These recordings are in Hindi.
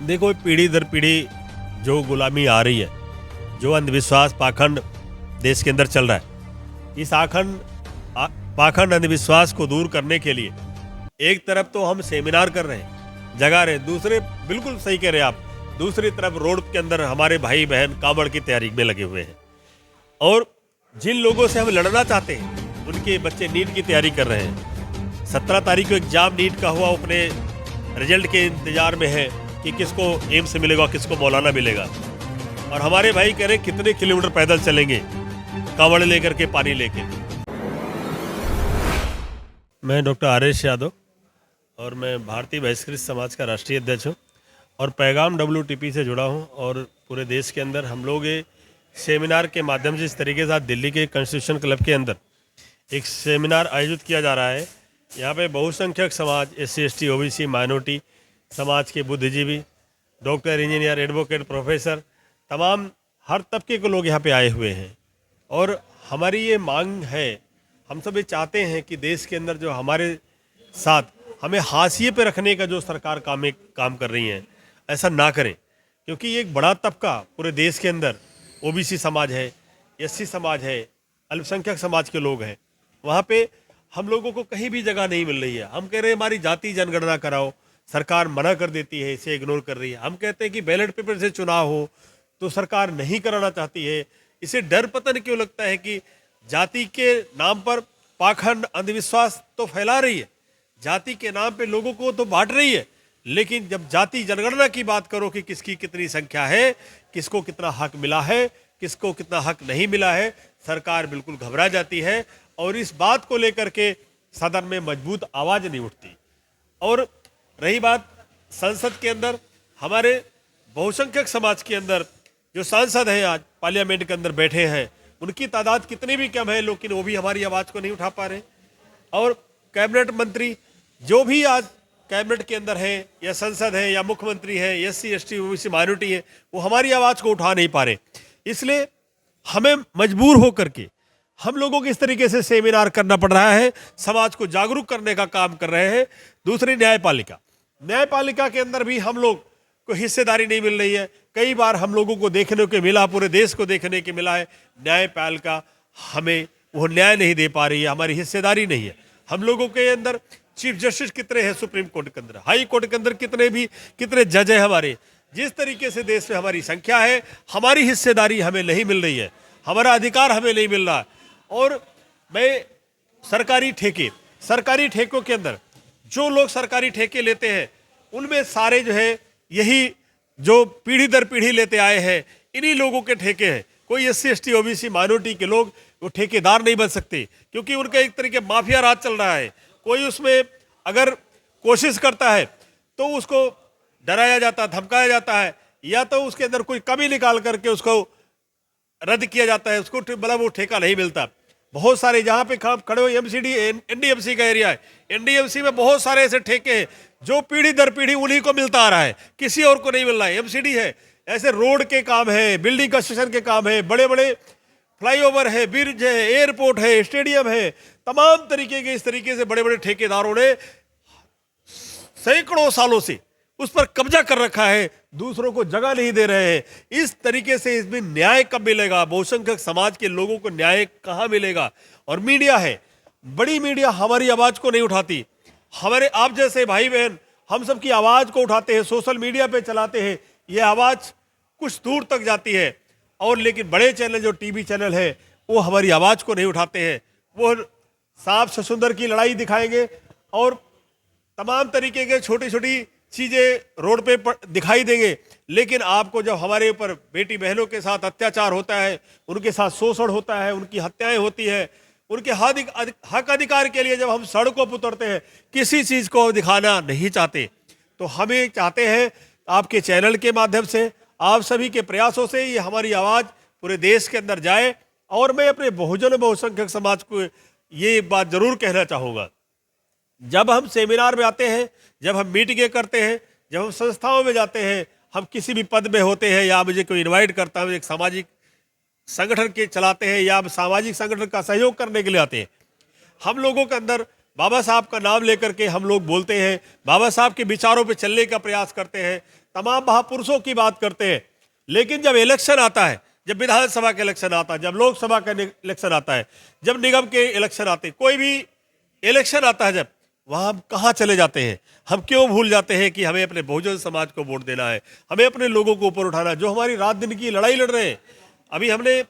देखो, पीढ़ी दर पीढ़ी जो गुलामी आ रही है, जो अंधविश्वास पाखंड देश के अंदर चल रहा है, इस पाखंड अंधविश्वास को दूर करने के लिए एक तरफ तो हम सेमिनार कर रहे हैं, जगा रहे हैं, दूसरे बिल्कुल सही कह रहे हैं आप, दूसरी तरफ रोड के अंदर हमारे भाई बहन कांवड़ की तैयारी में लगे हुए हैं। और जिन लोगों से हम लड़ना चाहते हैं, उनके बच्चे नीट की तैयारी कर रहे हैं। 17 तारीख को एग्जाम नीट का हुआ, अपने रिजल्ट के इंतजार में है कि किसको एम्स मिलेगा, किसको मौलाना मिलेगा। और हमारे भाई कह रहे कितने किलोमीटर पैदल चलेंगे कांवड़ लेकर के, पानी लेके। मैं डॉक्टर आर.एस. यादव और मैं भारतीय बहिष्कृत समाज का राष्ट्रीय अध्यक्ष हूँ और पैगाम WTP से जुड़ा हूँ। और पूरे देश के अंदर हम लोग सेमिनार के माध्यम से इस तरीके से दिल्ली के कॉन्स्टिट्यूशन क्लब के अंदर एक सेमिनार आयोजित किया जा रहा है। यहाँ पे बहुसंख्यक समाज, SC ST OBC माइनॉरिटी समाज के बुद्धिजीवी, डॉक्टर, इंजीनियर, एडवोकेट, प्रोफेसर, तमाम हर तबके के लोग यहाँ पे आए हुए हैं। और हमारी ये मांग है, हम सब ये चाहते हैं कि देश के अंदर जो हमारे साथ हमें हाशिए पे रखने का जो सरकार काम कर रही है, ऐसा ना करें। क्योंकि ये एक बड़ा तबका पूरे देश के अंदर OBC समाज है, SC समाज है, अल्पसंख्यक समाज के लोग हैं, वहाँ पे हम लोगों को कहीं भी जगह नहीं मिल रही है। हम कह रहे हैं हमारी जाति जनगणना कराओ, सरकार मना कर देती है, इसे इग्नोर कर रही है। हम कहते हैं कि बैलेट पेपर से चुनाव हो, तो सरकार नहीं कराना चाहती है। इसे डर पता नहीं क्यों लगता है कि जाति के नाम पर पाखंड अंधविश्वास तो फैला रही है, जाति के नाम पे लोगों को तो बांट रही है। लेकिन जब जाति जनगणना की बात करो कि किसकी कितनी संख्या है, किसको कितना हक मिला है, किसको कितना हक नहीं मिला है, सरकार बिल्कुल घबरा जाती है और इस बात को लेकर के सदन में मजबूत आवाज नहीं उठती। और रही बात संसद के अंदर, हमारे बहुसंख्यक समाज के अंदर जो सांसद हैं आज पार्लियामेंट के अंदर बैठे हैं, उनकी तादाद कितनी भी कम है, लेकिन वो भी हमारी आवाज़ को नहीं उठा पा रहे। और कैबिनेट मंत्री जो भी आज कैबिनेट के अंदर है, या संसद है, या मुख्यमंत्री है, SC ST OBC माइनॉरिटी है, वो हमारी आवाज़ को उठा नहीं पा रहे। इसलिए हमें मजबूर होकर के हम लोगों को इस तरीके से सेमिनार करना पड़ रहा है, समाज को जागरूक करने का काम कर रहे हैं। दूसरी न्यायपालिका के अंदर भी हम लोग को हिस्सेदारी नहीं मिल रही है। कई बार हम लोगों को देखने को मिला, पूरे देश को देखने को मिला है, न्यायपालिका हमें वो न्याय नहीं दे पा रही है, हमारी हिस्सेदारी नहीं है। हम लोगों के अंदर चीफ जस्टिस कितने हैं सुप्रीम कोर्ट के अंदर, हाई कोर्ट के अंदर कितने जज हैं हमारे। जिस तरीके से देश में हमारी संख्या है, हमारी हिस्सेदारी हमें नहीं मिल रही है, हमारा अधिकार हमें नहीं मिल रहा है। और मैं सरकारी ठेकों के अंदर जो लोग सरकारी ठेके लेते हैं, उनमें सारे जो है यही जो पीढ़ी दर पीढ़ी लेते आए हैं, इन्हीं लोगों के ठेके हैं। कोई SC ST OBC माइनॉरिटी के लोग वो ठेकेदार नहीं बन सकते, क्योंकि उनका एक तरीके माफिया राज चल रहा है। कोई उसमें अगर कोशिश करता है तो उसको डराया जाता है, धमकाया जाता है, या तो उसके अंदर कोई कमी निकाल करके उसको रद्द किया जाता है, उसको मतलब वो ठेका नहीं मिलता। बहुत सारे जहाँ पे खड़े हो MCD NDMC का एरिया है, NDMC में बहुत सारे ऐसे ठेके हैं जो पीढ़ी दर पीढ़ी उन्हीं को मिलता आ रहा है, किसी और को नहीं मिल रहा है। MCD है, ऐसे रोड के काम है, बिल्डिंग कंस्ट्रक्शन के काम है, बड़े बड़े फ्लाईओवर है, ब्रिज है, एयरपोर्ट है, स्टेडियम है, तमाम तरीके के इस तरीके से बड़े बड़े ठेकेदारों ने सैकड़ों सालों से उस पर कब्जा कर रखा है, दूसरों को जगह नहीं दे रहे हैं। इस तरीके से इसमें न्याय कब मिलेगा? बहुसंख्यक समाज के लोगों को न्याय कहाँ मिलेगा? और मीडिया है, बड़ी मीडिया हमारी आवाज को नहीं उठाती। हमारे आप जैसे भाई बहन हम सबकी आवाज को उठाते हैं, सोशल मीडिया पे चलाते हैं, ये आवाज कुछ दूर तक जाती है। और लेकिन बड़े चैनल जो TV चैनल है, वो हमारी आवाज को नहीं उठाते हैं। वो सांप ससुंदर की लड़ाई दिखाएंगे और तमाम तरीके के छोटी छोटी चीजें रोड पे दिखाई देंगे, लेकिन आपको जब हमारे ऊपर बेटी बहनों के साथ अत्याचार होता है, उनके साथ शोषण होता है, उनकी हत्याएं होती है, उनके हक अधिकार के लिए जब हम सड़कों पर उतरते हैं, किसी चीज को दिखाना नहीं चाहते। तो हमें चाहते हैं आपके चैनल के माध्यम से, आप सभी के प्रयासों से ये हमारी आवाज पूरे देश के अंदर जाए। और मैं अपने बहुसंख्यक समाज को ये बात जरूर कहना चाहूँगा, जब हम सेमिनार में आते हैं, जब हम मीटिंगें करते हैं, जब हम संस्थाओं में जाते हैं, हम किसी भी पद में होते हैं या मुझे कोई इनवाइट करता है, एक सामाजिक संगठन के चलाते हैं या सामाजिक संगठन का सहयोग करने के लिए आते हैं, हम लोगों के अंदर बाबा साहब का नाम लेकर के हम लोग बोलते हैं, बाबा साहब के विचारों पे चलने का प्रयास करते हैं। तमाम महापुरुषों की बात करते हैं, लेकिन जब इलेक्शन आता है, जब विधानसभा का इलेक्शन आता है, जब लोकसभा का इलेक्शन आता है, जब निगम के इलेक्शन आते हैं, कोई भी इलेक्शन आता है, जब वहाँ हम कहाँ चले जाते हैं? हम क्यों भूल जाते हैं कि हमें अपने बहुजन समाज को वोट देना है, हमें अपने लोगों को ऊपर उठाना है जो हमारी रात दिन की लड़ाई लड़ रहे हैं। अभी हमने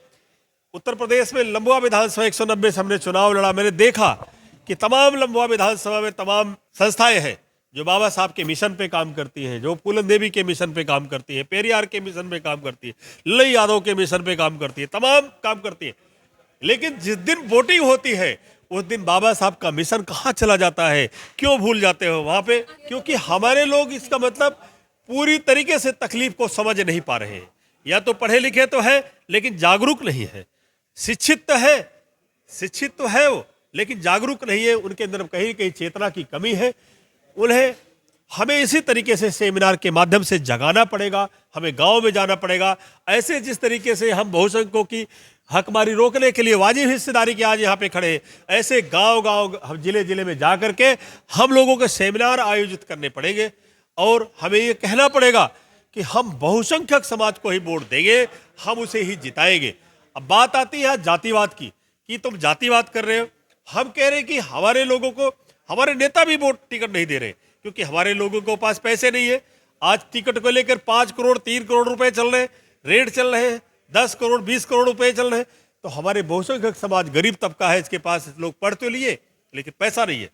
उत्तर प्रदेश में लंबुआ विधानसभा 190 से हमने चुनाव लड़ा। मैंने देखा कि तमाम लंबुआ विधानसभा में तमाम संस्थाएं हैं जो बाबा साहब के मिशन पे काम करती हैं, जो पूलन देवी के मिशन पे काम करती है, पेरियार के मिशन पे काम करती है, लल्लू यादव के मिशन पे काम करती है, तमाम काम करती है। लेकिन जिस दिन वोटिंग होती है उस दिन बाबा साहब का मिशन कहाँ चला जाता है? क्यों भूल जाते हो वहां पे? क्योंकि हमारे लोग इसका मतलब पूरी तरीके से तकलीफ को समझ नहीं पा रहे हैं। या तो पढ़े लिखे तो है लेकिन जागरूक नहीं है, शिक्षित तो है वो, लेकिन जागरूक नहीं है। उनके अंदर कहीं कहीं चेतना की कमी है। उन्हें हमें इसी तरीके से सेमिनार के माध्यम से जगाना पड़ेगा, हमें गांव में जाना पड़ेगा। ऐसे जिस तरीके से हम बहुसंख्यकों की हकमारी रोकने के लिए वाजिब हिस्सेदारी के आज यहाँ पे खड़े हैं, ऐसे गांव गांव हम जिले जिले में जा करके हम लोगों के सेमिनार आयोजित करने पड़ेंगे और हमें ये कहना पड़ेगा कि हम बहुसंख्यक समाज को ही वोट देंगे, हम उसे ही जिताएंगे। अब बात आती है जातिवाद की कि तुम जातिवाद कर रहे हो। हम कह रहे हैं कि हमारे लोगों को हमारे नेता भी वोट टिकट नहीं दे रहे क्योंकि हमारे लोगों के पास पैसे नहीं है। आज टिकट को लेकर 5 करोड़ 3 करोड़ रुपए चल रहे हैं, रेट चल रहे हैं, 10 करोड़ 20 करोड़ रुपए चल रहे हैं। तो हमारे बहुसंख्यक समाज गरीब तबका है, इसके पास लोग पढ़ तो लिए लेकिन पैसा नहीं है।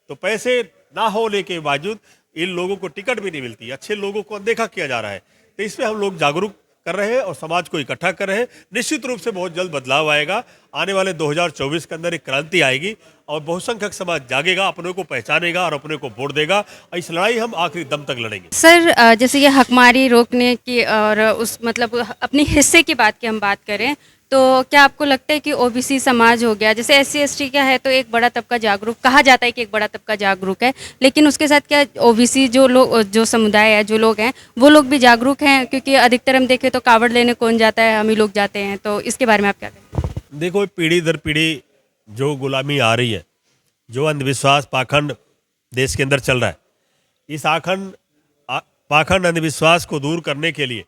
तो पैसे ना होने के बावजूद इन लोगों को टिकट भी नहीं मिलती, अच्छे लोगों को अनदेखा किया जा रहा है। तो इसमें हम लोग जागरूक कर रहे हैं और समाज को इकट्ठा कर रहे हैं। निश्चित रूप से बहुत जल्द बदलाव आएगा। आने वाले 2024 के अंदर एक क्रांति आएगी और बहुसंख्यक समाज जागेगा, अपने को पहचानेगा और अपने को वोट देगा। और इस लड़ाई हम आखिरी दम तक लड़ेंगे। सर, जैसे ये हकमारी रोकने की और उस मतलब अपने हिस्से की बात की हम बात करें तो क्या आपको लगता है कि ओबीसी समाज हो गया, जैसे एससी एसटी का है तो एक बड़ा तबका जागरूक कहा जाता है कि एक बड़ा तबका जागरूक है, लेकिन उसके साथ क्या ओबीसी जो लोग जो समुदाय है जो लोग हैं वो लोग भी जागरूक हैं? क्योंकि अधिकतर हम देखें तो कावड़ लेने कौन जाता है, हम ही लोग जाते हैं। तो इसके बारे में आप क्या कहें? देखो, पीढ़ी दर पीढ़ी जो गुलामी आ रही है, जो अंधविश्वास पाखंड देश के अंदर चल रहा है, इस पाखंड अंधविश्वास को दूर करने के लिए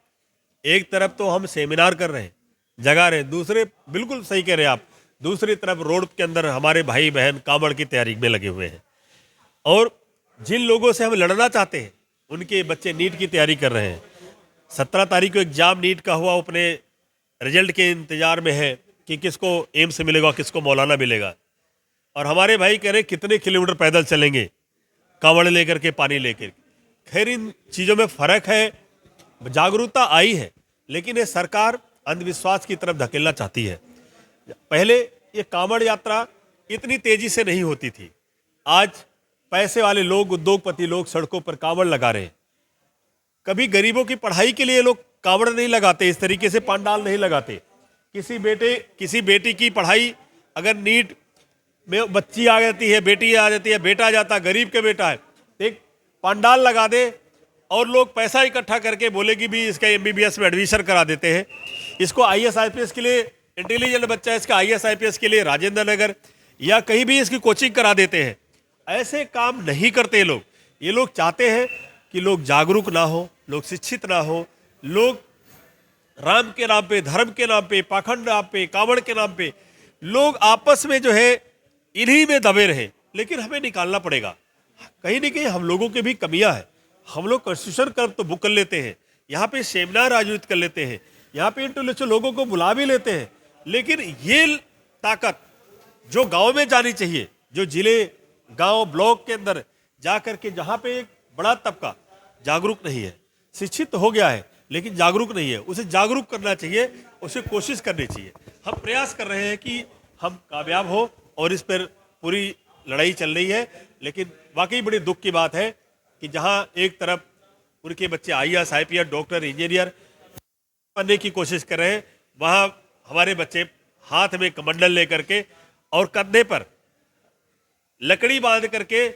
एक तरफ तो हम सेमिनार कर रहे हैं, जगा रहे हैं, दूसरे बिल्कुल सही कह रहे हैं आप, दूसरी तरफ रोड के अंदर हमारे भाई बहन कांवड़ की तैयारी में लगे हुए हैं। और जिन लोगों से हम लड़ना चाहते हैं उनके बच्चे नीट की तैयारी कर रहे हैं। 17 तारीख को एग्जाम नीट का हुआ, अपने रिजल्ट के इंतजार में है कि किसको एम्स मिलेगा किसको मौलाना मिलेगा। और हमारे भाई कह रहे कितने किलोमीटर पैदल चलेंगे कांवड़ लेकर के, पानी लेकर। खैर, इन चीज़ों में फ़र्क है, जागरूकता आई है, लेकिन ये सरकार अंधविश्वास की तरफ धकेलना चाहती है। पहले ये कांवड़ यात्रा इतनी तेजी से नहीं होती थी। आज पैसे वाले लोग, उद्योगपति लोग सड़कों पर कांवड़ लगा रहे हैं। कभी गरीबों की पढ़ाई के लिए लोग कांवड़ नहीं लगाते, इस तरीके से पंडाल नहीं लगाते। किसी बेटी की पढ़ाई, अगर नीट में बच्ची आ जाती है, बेटी आ जाती है, बेटा आ जाता, गरीब के बेटा है, एक पंडाल लगा दे और लोग पैसा इकट्ठा करके बोले कि भी इसका एमबीबीएस में एडमिशन करा देते हैं। इसको आईएएस आईपीएस के लिए, इंटेलिजेंट बच्चा है, इसका आईएएस आईपीएस के लिए राजेंद्र नगर या कहीं भी इसकी कोचिंग करा देते हैं। ऐसे काम नहीं करते लोग। ये लोग चाहते हैं कि लोग जागरूक ना हो, लोग शिक्षित ना हो, लोग राम के नाम पे, धर्म के नाम पे, पाखंड नाम पे, कांवड़ के नाम पे लोग आपस में जो है इन्हीं में दबे रहे। लेकिन हमें निकालना पड़ेगा। कहीं ना कहीं हम लोगों की भी कमियां हैं। हम लोग कॉन्स्टिट्यूशन क्लब तो बुक कर लेते हैं, यहाँ पे सेमिनार आयोजित कर लेते हैं, यहाँ पे इंटेलेक्चुअल लोगों को बुला भी लेते हैं, लेकिन ये ताकत जो गांव में जानी चाहिए, जो जिले गांव ब्लॉक के अंदर जा करके, जहाँ पे एक बड़ा तबका जागरूक नहीं है, शिक्षित हो गया है लेकिन जागरूक नहीं है, उसे जागरूक करना चाहिए, उसे कोशिश करनी चाहिए। हम प्रयास कर रहे हैं कि हम कामयाब हो और इस पर पूरी लड़ाई चल रही है। लेकिन वाकई बड़ी दुख की बात है कि जहां एक तरफ उनके बच्चे आईएएस आईपीएस डॉक्टर इंजीनियर बनने की कोशिश कर रहे हैं, वहां हमारे बच्चे हाथ में कमंडल लेकर के और कंधे पर लकड़ी बांध करके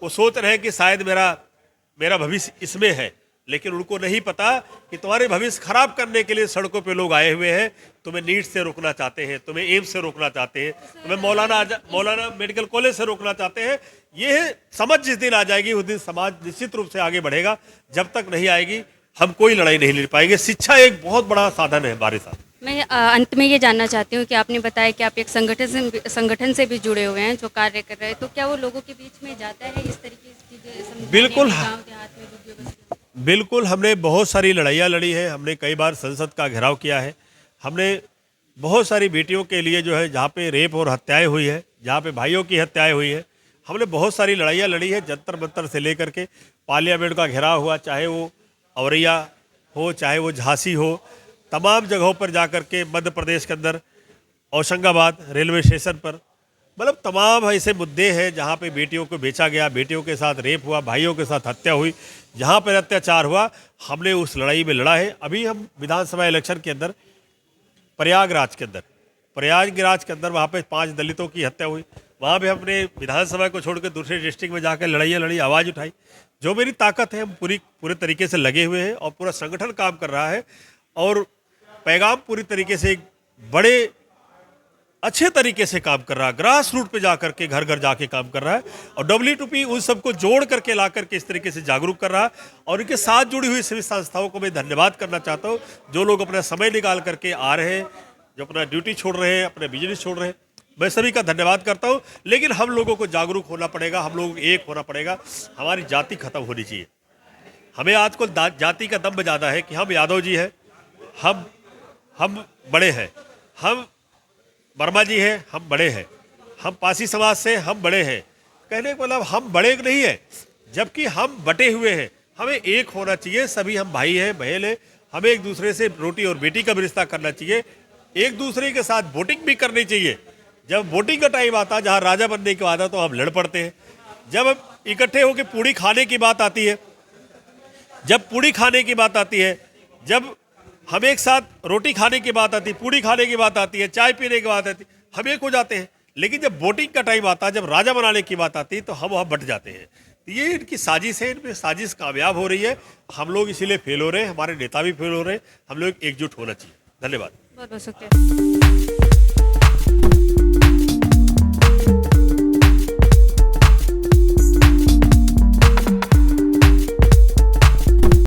वो सोच रहे हैं कि शायद मेरा भविष्य इसमें है। लेकिन उनको नहीं पता कि तुम्हारे भविष्य खराब करने के लिए सड़कों पे लोग आए हुए हैं। तुम्हें नीट से रोकना चाहते हैं, तुम्हें एम्स से रोकना चाहते हैं, तुम्हें मौलाना मेडिकल कॉलेज से रोकना चाहते हैं। ये समझ जिस दिन आ जाएगी उस दिन समाज निश्चित रूप से आगे बढ़ेगा। जब तक नहीं आएगी हम कोई लड़ाई नहीं लड़ पाएंगे। शिक्षा एक बहुत बड़ा साधन है हमारे साथ। मैं अंत में ये जानना चाहती हूँ कि आपने बताया कि आप एक संगठन से भी जुड़े हुए हैं जो कार्य कर रहे हैं, तो क्या वो लोगों के बीच में जाता है इस तरीके की चीज़ें समझाने, बिल्कुल। गाँव देहात में बुजुर्ग बस्तियों बिल्कुल, हमने बहुत सारी लड़ाइयाँ लड़ी है, हमने कई बार संसद का घेराव किया है, हमने बहुत सारी बेटियों के लिए जो है जहाँ पे रेप और हत्याएं हुई है, जहाँ पे भाइयों की हत्याएं हुई है, हमने बहुत सारी लड़ाइयाँ लड़ी है। जंतर मंतर से लेकर के पार्लियामेंट का घेराव हुआ, चाहे वो औरैया हो, चाहे वो झांसी हो, तमाम जगहों पर जा कर के मध्य प्रदेश के अंदर होशंगाबाद रेलवे स्टेशन पर, मतलब तमाम ऐसे मुद्दे हैं जहाँ पे बेटियों को बेचा गया, बेटियों के साथ रेप हुआ, भाइयों के साथ हत्या हुई, जहाँ पर अत्याचार हुआ, हमने उस लड़ाई में लड़ा है। अभी हम विधानसभा इलेक्शन के अंदर प्रयागराज के अंदर वहाँ पे 5 दलितों की हत्या हुई, वहाँ पे हमने विधानसभा को छोड़कर दूसरे डिस्ट्रिक्ट में जाकर लड़ाइयाँ लड़ी, आवाज़ उठाई। जो मेरी ताकत है, हम पूरे तरीके से लगे हुए हैं और पूरा संगठन काम कर रहा है और पैगाम पूरी तरीके से एक बड़े अच्छे तरीके से काम कर रहा है, ग्रास रूट पे जाकर के घर घर जाके काम कर रहा है और WTP उन सबको जोड़ करके ला करके इस तरीके से जागरूक कर रहा है। और इनके साथ जुड़ी हुई सभी संस्थाओं को मैं धन्यवाद करना चाहता हूँ, जो लोग अपना समय निकाल करके आ रहे हैं, जो अपना ड्यूटी छोड़ रहे हैं, अपने बिजनेस छोड़ रहे हैं, मैं सभी का धन्यवाद करता हूँ। लेकिन हम लोगों को जागरूक होना पड़ेगा, हम लोग एक होना पड़ेगा, हमारी जाति खत्म होनी चाहिए। हमें आजकल जाति का दम्भ ज़्यादा है कि हम यादव जी हैं, हम बड़े हैं, हम वर्मा जी हैं, हम बड़े हैं, हम पासी समाज से हम बड़े हैं। कहने का मतलब हम बड़े नहीं हैं, जबकि हम बटे हुए हैं। हमें एक होना चाहिए, सभी हम भाई हैं, बहन हैं, हमें एक दूसरे से रोटी और बेटी का भी रिश्ता करना चाहिए, एक दूसरे के साथ वोटिंग भी करनी चाहिए। जब वोटिंग का टाइम आता, जहाँ राजा बनने की बात है, तो हम लड़ पड़ते हैं। जब इकट्ठे होकर पूड़ी खाने की बात आती है, जब हम एक साथ रोटी खाने की बात आती है, पूड़ी खाने की बात आती है, चाय पीने की बात आती है, हम एक हो जाते हैं। लेकिन जब वोटिंग का टाइम आता है, जब राजा बनाने की बात आती है, तो हम वहाँ बट जाते हैं। तो ये इनकी साजिश है, इनमें साजिश कामयाब हो रही है। हम लोग इसीलिए फेल हो रहे हैं, हमारे नेता भी फेल हो रहे हैं। हम लोग एकजुट होना चाहिए। धन्यवाद। बहुत बहुत शुक्रिया।